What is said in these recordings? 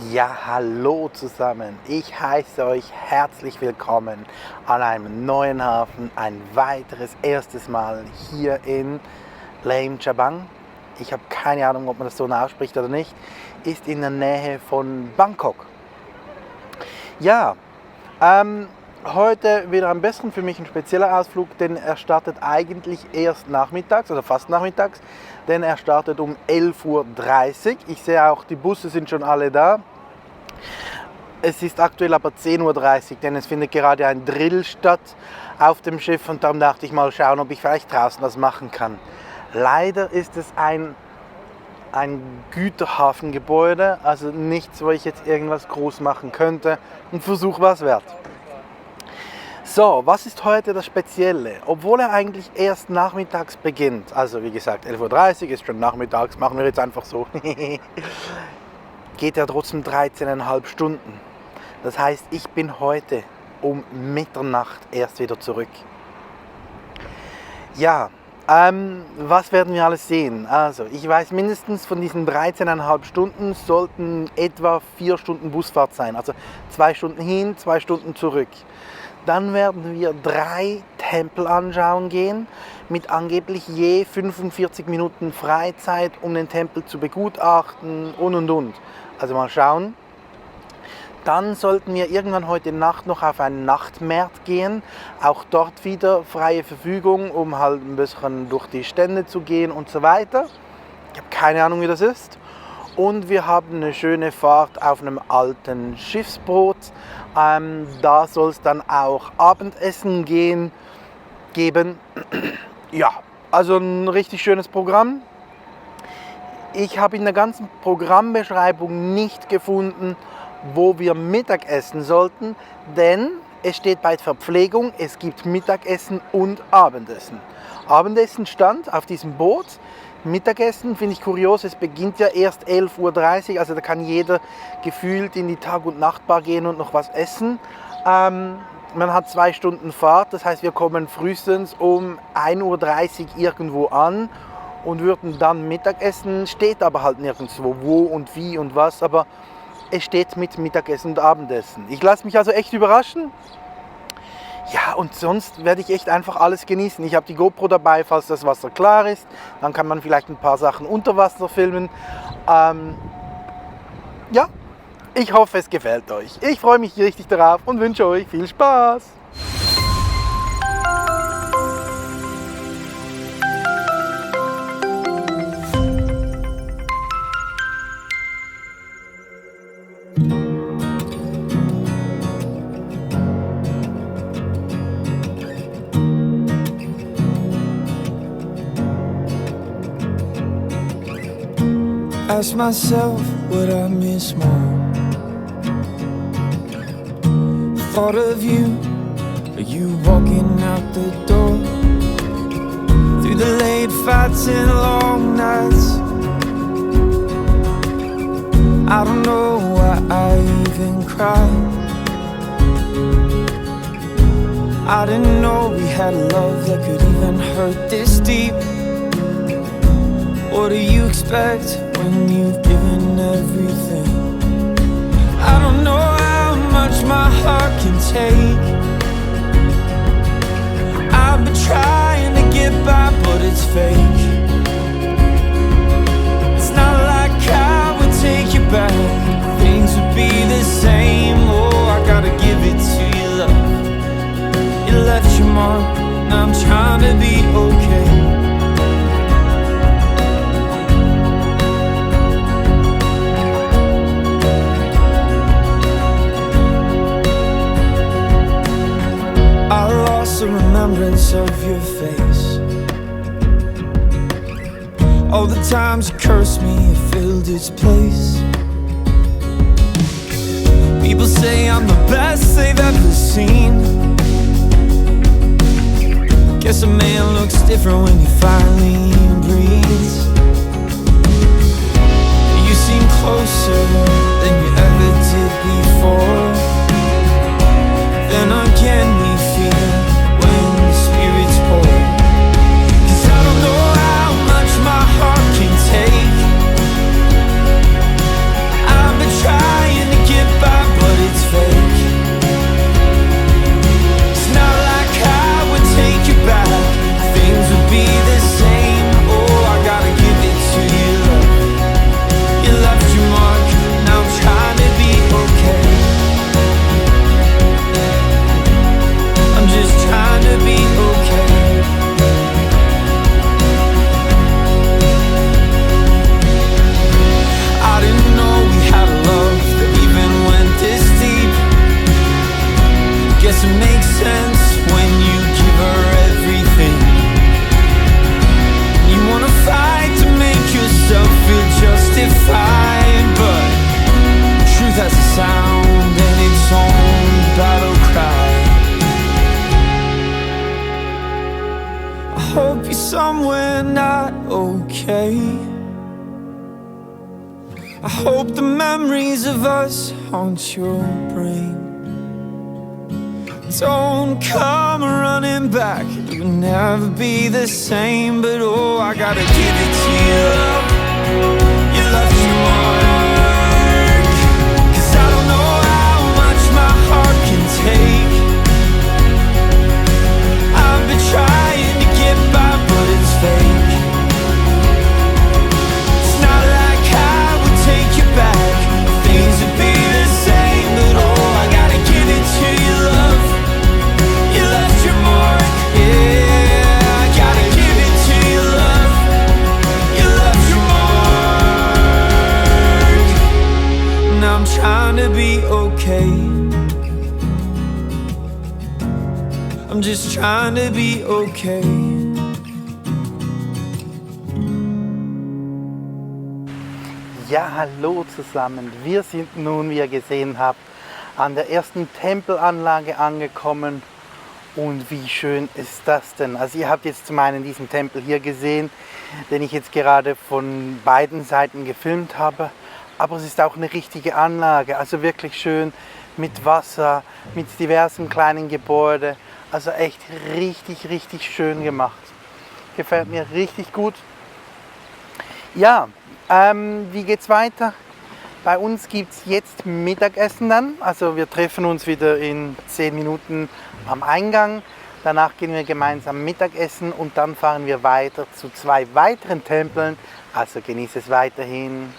Ja, hallo zusammen. Ich heiße euch herzlich willkommen an einem neuen Hafen, ein weiteres erstes Mal hier in Laem Chabang. Ich habe keine Ahnung, ob man das so ausspricht oder nicht. Ist in der Nähe von Bangkok. Ja, heute wieder ein bisschen für mich ein spezieller Ausflug, denn er startet eigentlich erst nachmittags, oder fast nachmittags, denn er startet um 11:30 Uhr. Ich sehe auch, die Busse sind schon alle da. Es ist aktuell aber 10:30 Uhr, denn es findet gerade ein Drill statt auf dem Schiff und darum dachte ich mal schauen, ob ich vielleicht draußen was machen kann. Leider ist es ein Güterhafengebäude, also nichts, wo ich jetzt irgendwas groß machen könnte. Ein Versuch war es wert. So, was ist heute das Spezielle? Obwohl er eigentlich erst nachmittags beginnt, also wie gesagt 11:30 Uhr ist schon nachmittags, machen wir jetzt einfach so, geht er trotzdem 13,5 Stunden. Das heißt, ich bin heute um Mitternacht erst wieder zurück. Ja, was werden wir alles sehen? Also, ich weiß mindestens von diesen 13,5 Stunden sollten etwa 4 Stunden Busfahrt sein. Also 2 Stunden hin, 2 Stunden zurück. Dann werden wir 3 Tempel anschauen gehen, mit angeblich je 45 Minuten Freizeit, um den Tempel zu begutachten und. Also mal schauen. Dann sollten wir irgendwann heute Nacht noch auf einen Nachtmarkt gehen. Auch dort wieder freie Verfügung, um halt ein bisschen durch die Stände zu gehen und so weiter. Ich habe keine Ahnung, wie das ist. Und wir haben eine schöne Fahrt auf einem alten Schiffsboot. Da soll es dann auch Abendessen geben. Ja, also ein richtig schönes Programm. Ich habe in der ganzen Programmbeschreibung nicht gefunden, wo wir Mittag essen sollten, denn es steht bei Verpflegung, es gibt Mittagessen und Abendessen. Abendessen stand auf diesem Boot. Mittagessen finde ich kurios, es beginnt ja erst 11:30 Uhr, also da kann jeder gefühlt in die Tag- und Nachtbar gehen und noch was essen. Man hat 2 Stunden Fahrt, das heißt wir kommen frühestens um 1:30 Uhr irgendwo an und würden dann Mittagessen, steht aber halt nirgendwo wo und wie und was, aber es steht mit Mittagessen und Abendessen. Ich lasse mich also echt überraschen. Ja, und sonst werde ich echt einfach alles genießen. Ich habe die GoPro dabei, falls das Wasser klar ist. Dann kann man vielleicht ein paar Sachen unter Wasser filmen. Ja, ich hoffe, es gefällt euch. Ich freue mich richtig darauf und wünsche euch viel Spaß. Ask myself what I miss more. Thought of you walking out the door. Through the late fights and long nights, I don't know why I even cried. I didn't know we had love that could even hurt this deep. What do you expect when you've given everything? I don't know how much my heart can take. I've been trying to get by, but it's fake. It's not like I would take you back. Things would be the same. Oh, I gotta give it to you, love. You left your mark, now I'm trying to be okay. A remembrance of your face. All the times you cursed me, it filled its place. People say I'm the best they've ever seen. Guess a man looks different when he finally breathes. You seem closer than you ever did before. Then again we feel when the spirits pour. 'Cause I don't know how much my heart can take. I've been trying away. I hope the memories of us haunt your brain. Don't come running back, you'll never be the same. But oh, I gotta give it to you, love. You left your mark. 'Cause I don't know how much my heart can take. I've been trying to get by, but it's fake. It's not like I would take you back, things would be the same. But oh, I gotta give it to you, love. You left your mark, yeah. I gotta give it to you, love. You left your mark. Now I'm trying to be okay. I'm just trying to be okay. Ja, hallo zusammen. Wir sind nun, wie ihr gesehen habt, an der ersten Tempelanlage angekommen. Und wie schön ist das denn? Also ihr habt jetzt zum einen diesen Tempel hier gesehen, den ich jetzt gerade von beiden Seiten gefilmt habe. Aber es ist auch eine richtige Anlage, also wirklich schön mit Wasser, mit diversen kleinen Gebäuden. Also echt richtig, richtig schön gemacht. Gefällt mir richtig gut. Ja, wie geht's weiter? Bei uns gibt es jetzt Mittagessen dann. Also wir treffen uns wieder in 10 Minuten am Eingang. Danach gehen wir gemeinsam Mittagessen und dann fahren wir weiter zu 2 weiteren Tempeln. Also genieße es weiterhin.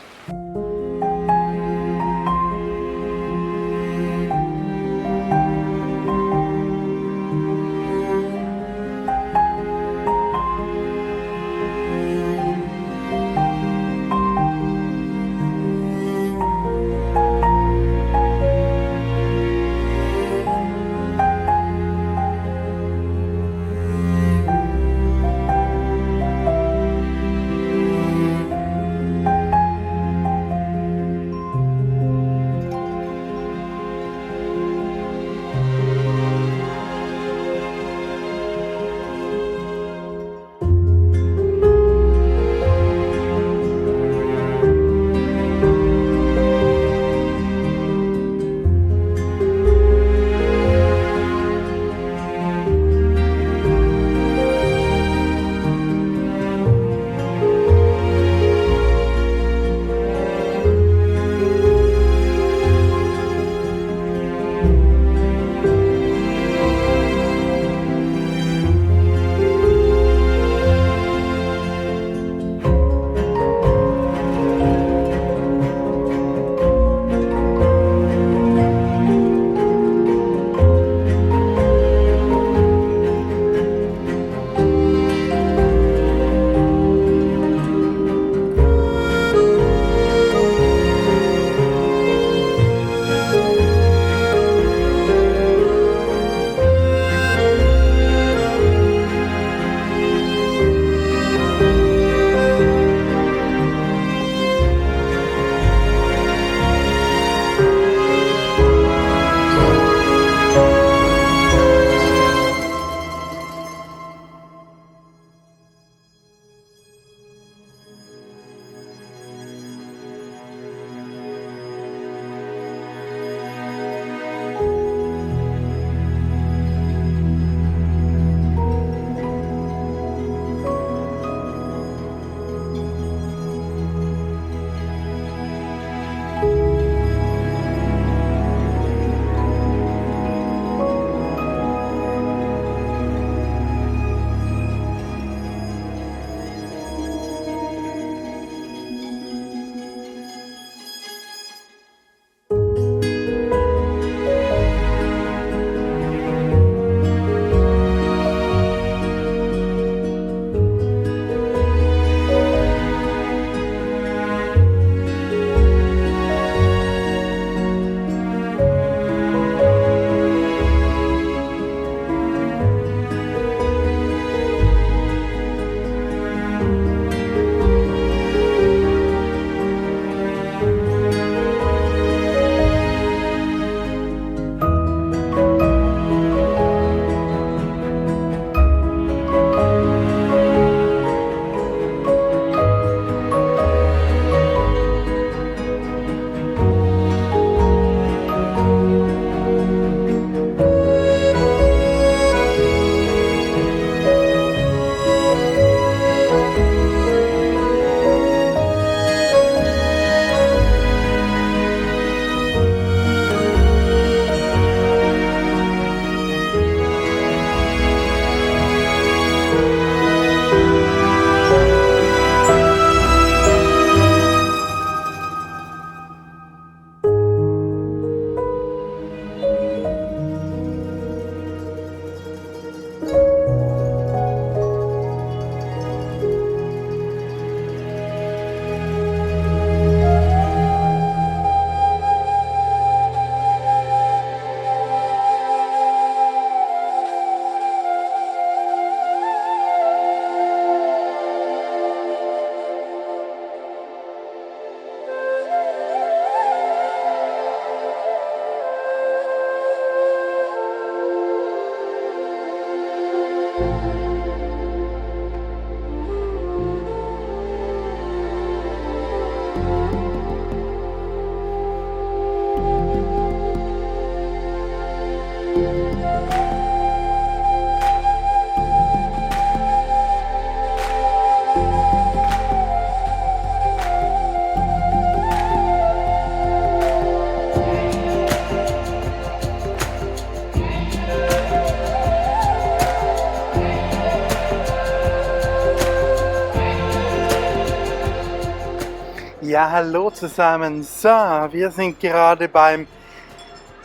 Ja, hallo zusammen. So, wir sind gerade beim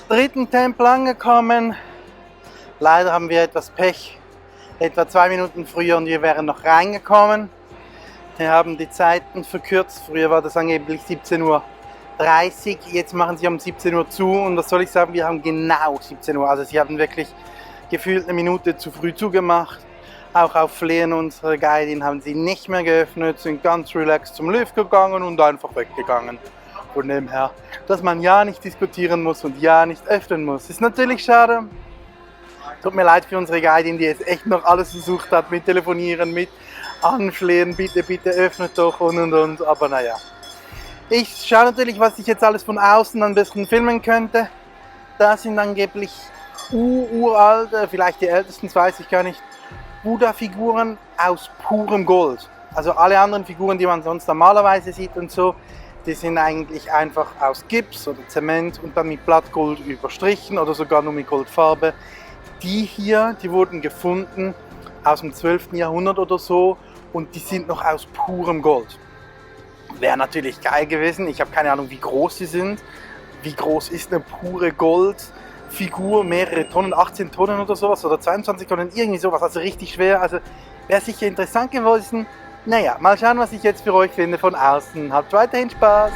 dritten Tempel angekommen. Leider haben wir etwas Pech. Etwa 2 Minuten früher und wir wären noch reingekommen. Wir haben die Zeiten verkürzt. Früher war das angeblich 17:30 Uhr. Jetzt machen sie um 17 Uhr zu. Und was soll ich sagen, wir haben genau 17 Uhr. Also sie haben wirklich gefühlt eine Minute zu früh zugemacht. Auch auf Flehen unserer Guidin haben sie nicht mehr geöffnet, sind ganz relaxed zum Lift gegangen und einfach weggegangen. Von dem her, dass man ja nicht diskutieren muss und ja nicht öffnen muss. Ist natürlich schade. Tut mir leid für unsere Guidin, die jetzt echt noch alles versucht hat mit Telefonieren, mit Anflehen, bitte, bitte öffnet doch und. Aber naja. Ich schaue natürlich, was ich jetzt alles von außen ein bisschen filmen könnte. Da sind angeblich uralte, vielleicht die ältesten, das weiß ich gar nicht, Buddha-Figuren aus purem Gold. Also alle anderen Figuren, die man sonst normalerweise sieht und so, die sind eigentlich einfach aus Gips oder Zement und dann mit Blattgold überstrichen oder sogar nur mit Goldfarbe. Die hier, die wurden gefunden aus dem 12. Jahrhundert oder so und die sind noch aus purem Gold. Wäre natürlich geil gewesen. Ich habe keine Ahnung, wie groß sie sind. Wie groß ist eine pure Goldfigur? Mehrere Tonnen, 18 Tonnen oder sowas oder 22 Tonnen, irgendwie sowas. Also richtig schwer. Also wäre sicher interessant gewesen. Naja, mal schauen, was ich jetzt für euch finde von außen. Habt weiterhin Spaß!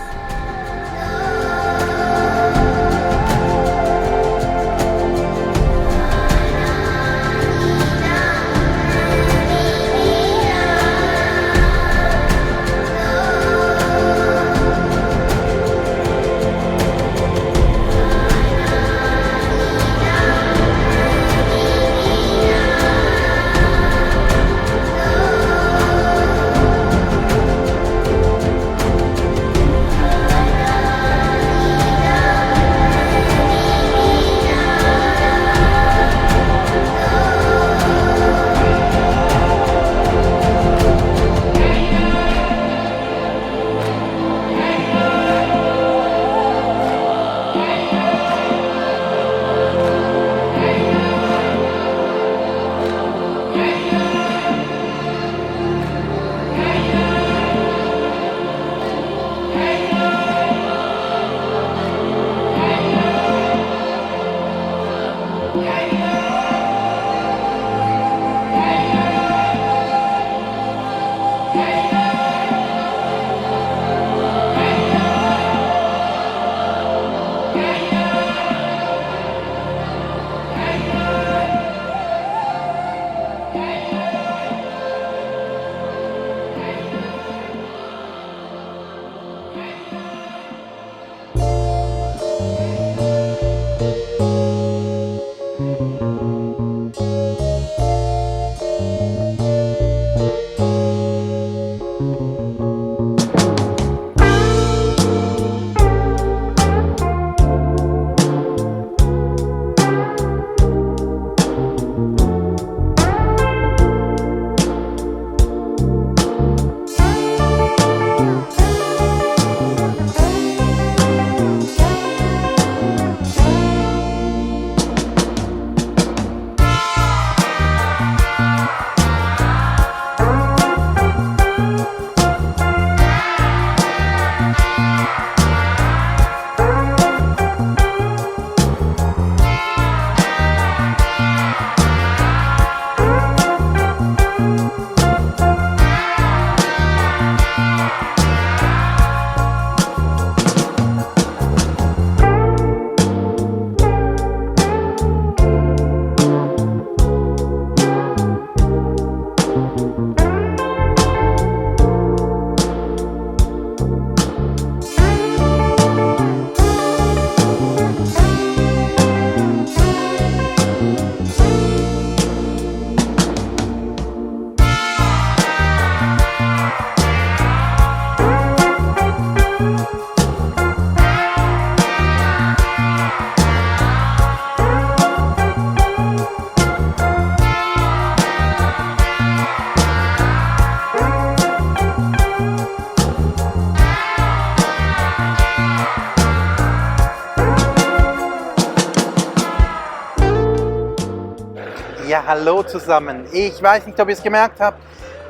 Ja, hallo zusammen. Ich weiß nicht, ob ihr es gemerkt habt.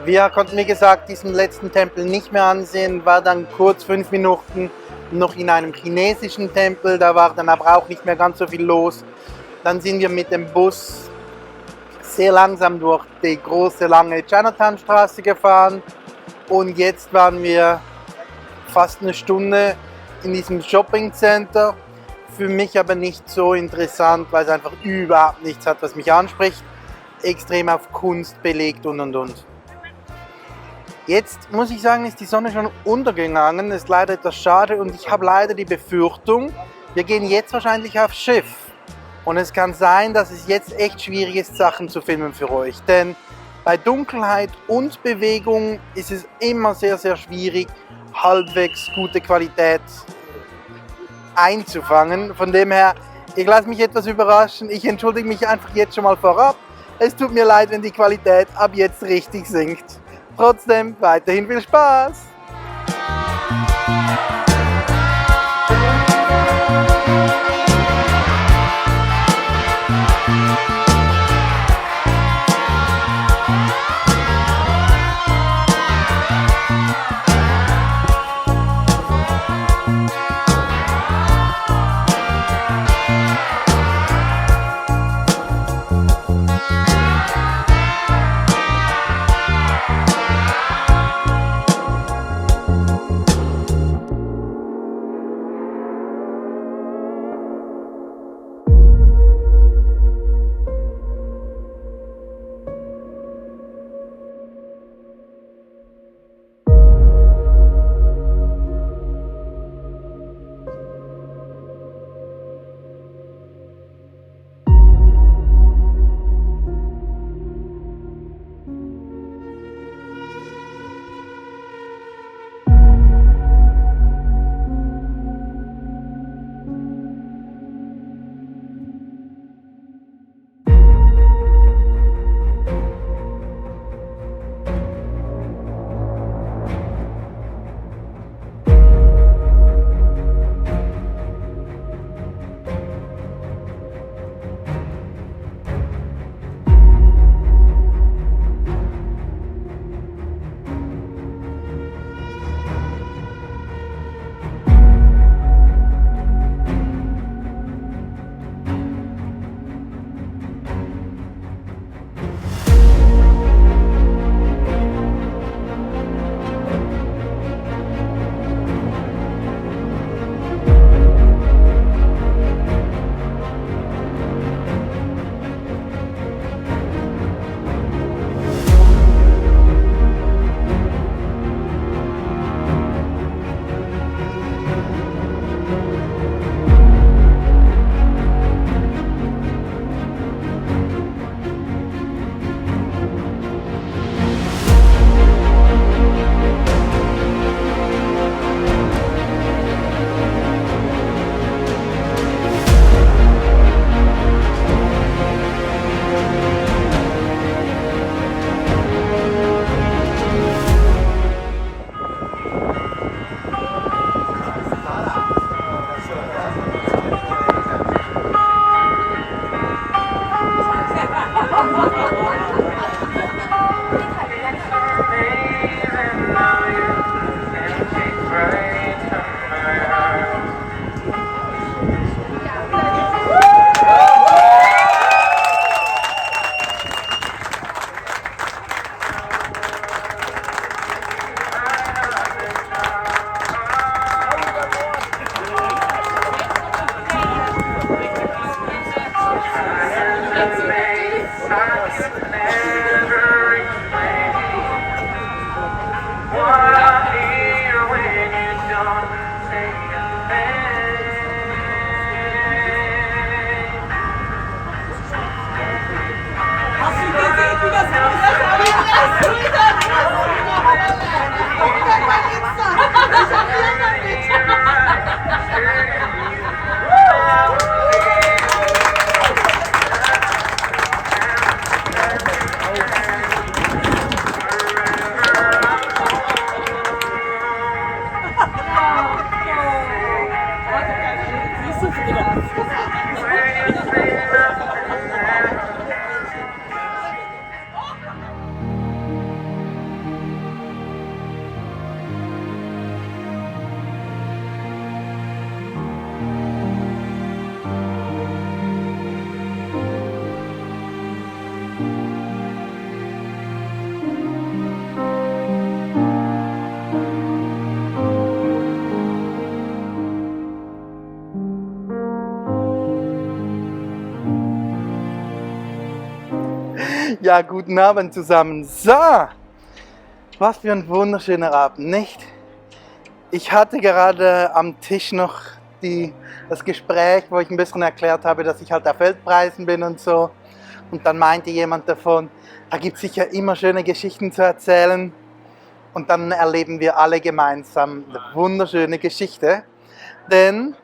Wir konnten, wie gesagt, diesen letzten Tempel nicht mehr ansehen, war dann kurz 5 Minuten noch in einem chinesischen Tempel, da war dann aber auch nicht mehr ganz so viel los. Dann sind wir mit dem Bus sehr langsam durch die große, lange Chinatown-Straße gefahren und jetzt waren wir fast eine Stunde in diesem Shopping Center. Für mich aber nicht so interessant, weil es einfach überhaupt nichts hat, was mich anspricht. Extrem auf Kunst belegt und. Jetzt muss ich sagen, ist die Sonne schon untergegangen. Das ist leider etwas schade und ich habe leider die Befürchtung, wir gehen jetzt wahrscheinlich aufs Schiff. Und es kann sein, dass es jetzt echt schwierig ist, Sachen zu filmen für euch. Denn bei Dunkelheit und Bewegung ist es immer sehr, sehr schwierig, halbwegs gute Qualität einzufangen. Von dem her, ich lasse mich etwas überraschen. Ich entschuldige mich einfach jetzt schon mal vorab. Es tut mir leid, wenn die Qualität ab jetzt richtig sinkt. Trotzdem weiterhin viel Spaß! Ja, guten Abend zusammen. So, was für ein wunderschöner Abend, nicht? Ich hatte gerade am Tisch noch das Gespräch, wo ich ein bisschen erklärt habe, dass ich halt auf Weltreisen bin und so. Und dann meinte jemand davon, da gibt es sicher immer schöne Geschichten zu erzählen. Und dann erleben wir alle gemeinsam eine wunderschöne Geschichte. Denn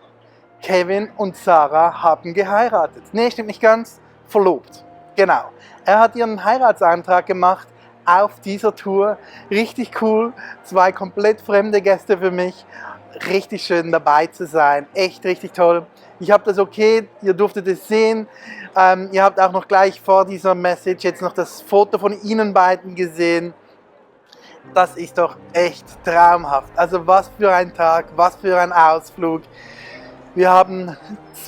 Kevin und Sarah haben geheiratet. Nee, stimmt nicht ganz. Verlobt. Genau. Er hat ihren Heiratsantrag gemacht auf dieser Tour. Richtig cool. 2 komplett fremde Gäste für mich. Richtig schön dabei zu sein. Echt richtig toll. Ich habe das okay. Ihr durftet es sehen. Ihr habt auch noch gleich vor dieser Message jetzt noch das Foto von ihnen beiden gesehen. Das ist doch echt traumhaft. Also was für ein Tag, was für ein Ausflug. Wir haben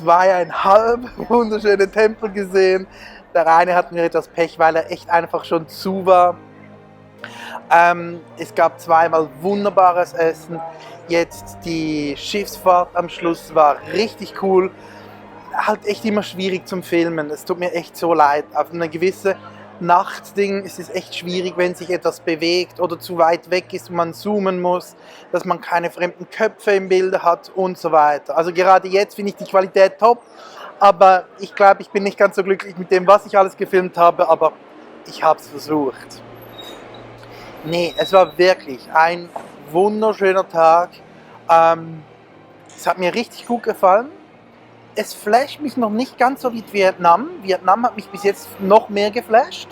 2,5 wunderschöne Tempel gesehen. Der eine hatten wir etwas Pech, weil er echt einfach schon zu war. Es gab 2-mal wunderbares Essen. Jetzt die Schiffsfahrt am Schluss war richtig cool. Halt echt immer schwierig zum Filmen. Es tut mir echt so leid. Auf eine gewisse Nachtding ist es echt schwierig, wenn sich etwas bewegt oder zu weit weg ist und man zoomen muss, dass man keine fremden Köpfe im Bild hat und so weiter. Also gerade jetzt finde ich die Qualität top, aber ich glaube, ich bin nicht ganz so glücklich mit dem, was ich alles gefilmt habe, aber ich habe es versucht. Nee, es war wirklich ein wunderschöner Tag. Es hat mir richtig gut gefallen. Es flasht mich noch nicht ganz so wie Vietnam. Vietnam hat mich bis jetzt noch mehr geflasht.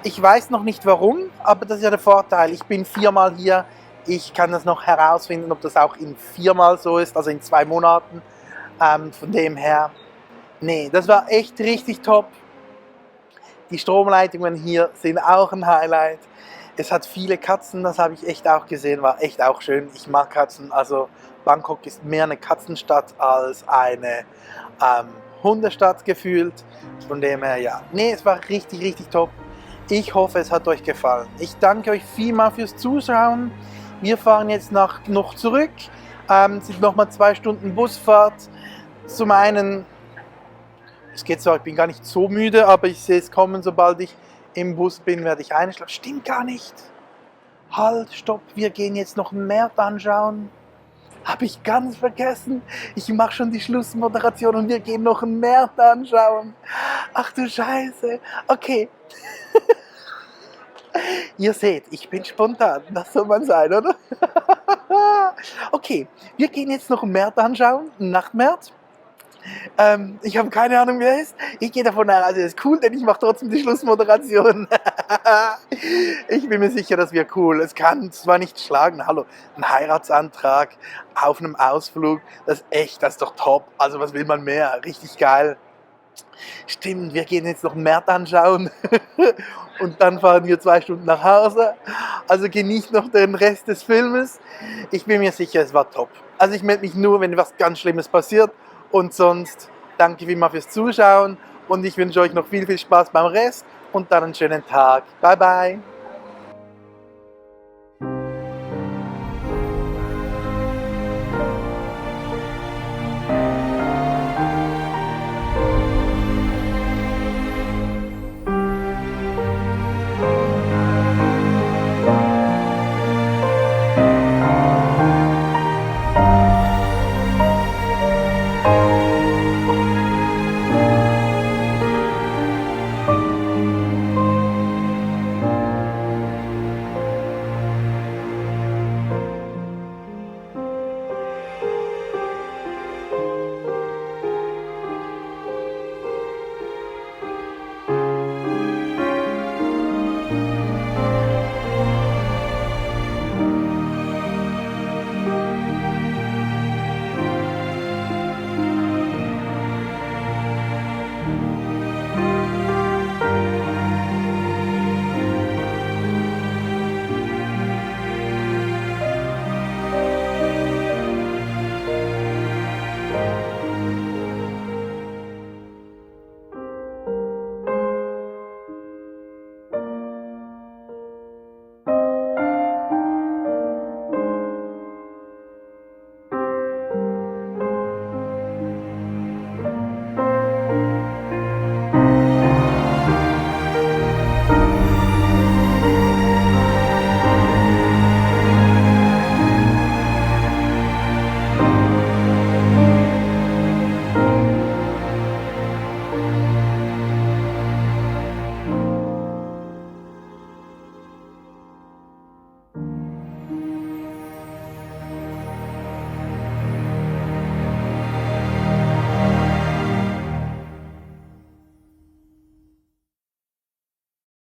Ich weiß noch nicht warum, aber das ist ja der Vorteil. Ich bin 4-mal hier. Ich kann das noch herausfinden, ob das auch in 4-mal so ist, also in 2 Monaten. Von dem her, nee, das war echt richtig top. Die Stromleitungen hier sind auch ein Highlight. Es hat viele Katzen, das habe ich echt auch gesehen, war echt auch schön. Ich mag Katzen, also Bangkok ist mehr eine Katzenstadt als eine Hundestadt gefühlt. Von dem her, ja. Nee, es war richtig, richtig top. Ich hoffe, es hat euch gefallen. Ich danke euch vielmals fürs Zuschauen. Wir fahren jetzt noch zurück. Es sind nochmal 2 Stunden Busfahrt. Zum einen, es geht so, ich bin gar nicht so müde, aber ich sehe es kommen, sobald ich im Bus bin, werde ich einschlafen. Stimmt gar nicht. Halt, stopp, wir gehen jetzt noch einen Markt anschauen. Habe ich ganz vergessen. Ich mache schon die Schlussmoderation und wir gehen noch einen Markt anschauen. Ach du Scheiße. Okay. Ihr seht, ich bin spontan. Das soll man sein, oder? Okay, wir gehen jetzt noch einen Markt anschauen. Einen Nachtmarkt. Ich habe keine Ahnung, wer er ist. Ich gehe davon aus, also ist cool, denn ich mache trotzdem die Schlussmoderation. Ich bin mir sicher, das wird cool. Es kann zwar nicht schlagen, hallo, ein Heiratsantrag auf einem Ausflug, das ist echt, das ist doch top. Also was will man mehr? Richtig geil. Stimmt, wir gehen jetzt noch einen Markt anschauen und dann fahren wir 2 Stunden nach Hause. Also genießt noch den Rest des Filmes. Ich bin mir sicher, es war top. Also ich melde mich nur, wenn was ganz Schlimmes passiert. Und sonst danke vielmals fürs Zuschauen und ich wünsche euch noch viel, viel Spaß beim Rest und dann einen schönen Tag. Bye, bye.